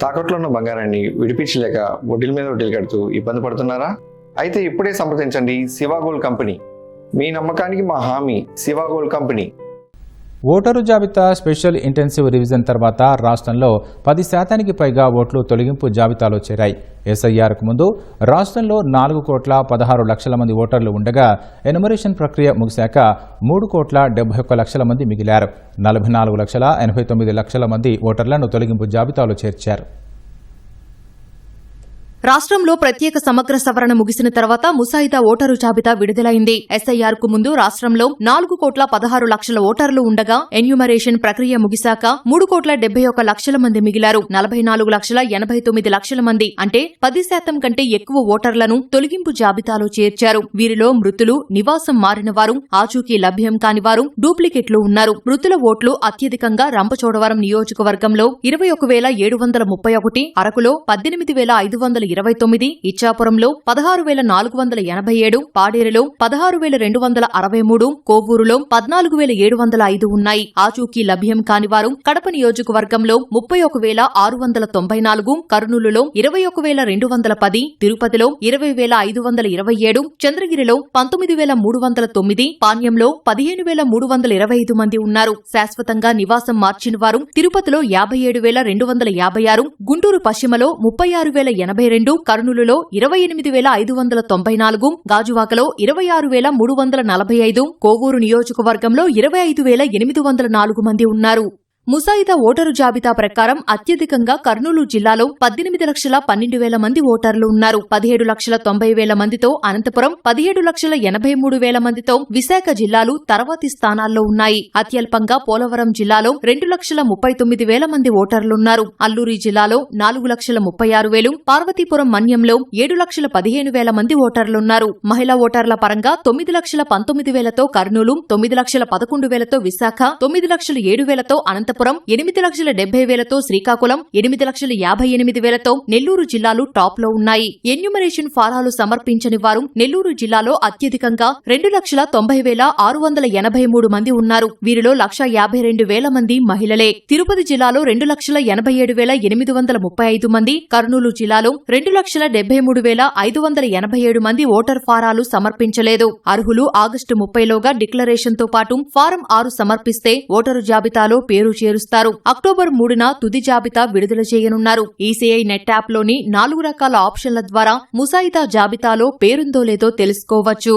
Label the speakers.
Speaker 1: తాకట్లో ఉన్న బంగారాన్ని విడిపించలేక వడ్డీల మీద వడ్డీలు కడుతూ ఇబ్బంది పడుతున్నారా? అయితే ఇప్పుడే సంప్రదించండి శివ గోల్డ్ కంపెనీ. మీ నమ్మకానికి మా హామీ శివ గోల్డ్ కంపెనీ.
Speaker 2: ఓటరు జాబితా స్పెషల్ ఇంటెన్సివ్ రివిజన్ తర్వాత రాష్ట్రంలో 10% పైగా ఓట్లు తొలగింపు జాబితాలో చేరాయి. ఎస్ఐఆర్కు ముందు రాష్ట్రంలో 4,16,00,000 మంది ఓటర్లు ఉండగా ఎనుమరేషన్ ప్రక్రియ ముగిశాక 3,71,00,000 మంది మిగిలారు. 44,89,00,000 మంది ఓటర్లను తొలగింపు జాబితాలో చేర్చారు.
Speaker 3: రాష్ట్రంలో ప్రత్యేక సమగ్ర సవరణ ముగిసిన తర్వాత ముసాయిదా ఓటరు జాబితా విడుదలైంది. ఎస్ఐఆర్ కు ముందు రాష్ట్రంలో 4,16,00,000 ఓటర్లు ఉండగా ఎన్యూమరేషన్ ప్రక్రియ ముగిశాక 3,71,00,000 మంది మిగిలారు. 44,89,00,000 మంది అంటే 10% కంటే ఎక్కువ ఓటర్లను తొలగింపు జాబితాలో చేర్చారు. వీరిలో మృతులు, నివాసం మారిన వారు, ఆచూకీ లభ్యం కాని వారు, డూప్లికేట్లు ఉన్నారు. మృతుల ఓట్లు అత్యధికంగా రంపచోడవరం నియోజకవర్గంలో 21,731, అరకులో 18,529, ఇచ్చాపురంలో 16,487, పాడేరులో 16,263, కోవూరులో 14,705 ఉన్నాయి. ఆచూకీ లభ్యం కానివారు కడప నియోజకవర్గంలో 31,694, కర్నూలులో 21,210, తిరుపతిలో 20,527, చంద్రగిరిలో 19,309, పాణ్యంలో 15,325 మంది ఉన్నారు. శాశ్వతంగా నివాసం మార్చిన వారు తిరుపతిలో 57,256, గుంటూరు పశ్చిమలో 36,082, కర్నూలులో 28,594, గాజువాకలో 26,345, కోవూరు నియోజకవర్గంలో 25,804 మంది ఉన్నారు. ముసాయిదా ఓటరు జాబితా ప్రకారం అత్యధికంగా కర్నూలు జిల్లాలో 18,12,000 మంది ఓటర్లు ఉన్నారు. 17,90,000 మందితో అనంతపురం, 17,83,000 మందితో విశాఖ జిల్లాలు తర్వాతి స్థానాల్లో ఉన్నాయి. అత్యల్పంగా పోలవరం జిల్లాలో 2,39,000 మంది ఓటర్లున్నారు. అల్లూరి జిల్లాలో 4,36,000, పార్వతీపురం మన్యంలో 7,15,000 మంది ఓటర్లున్నారు. మహిళా ఓటర్ల పరంగా 9,19,000తో కర్నూలు, 9,11,000తో విశాఖ, 9,07,000తో అనంతపురం, 8,70,000తో శ్రీకాకుళం, 8,58,000తో నెల్లూరు జిల్లాలు టాప్ లో ఉన్నాయి. ఎన్యూమరేషన్ ఫారాలు సమర్పించని వారు నెల్లూరు జిల్లాలో అత్యధికంగా 2,90,683 మంది ఉన్నారు. వీరిలో 1,52,000 మంది మహిళలే. తిరుపతి జిల్లాలో 2,87,835 మంది, కర్నూలు జిల్లాలో 2,73,587 మంది ఓటర్ ఫారాలు సమర్పించలేదు. అర్హులు ఆగస్టు 30లోగా డిక్లరేషన్తో పాటు ఫారం 6 సమర్పిస్తే ఓటరు జాబితాలో పేరు చేరుస్తారు. అక్టోబర్ 3న తుది జాబితా విడుదల చేయనున్నారు. ఈసీఐ నెట్ యాప్లోని 4 రకాల ఆప్షన్ల ద్వారా ముసాయిదా జాబితాలో పేరుందో లేదో తెలుసుకోవచ్చు.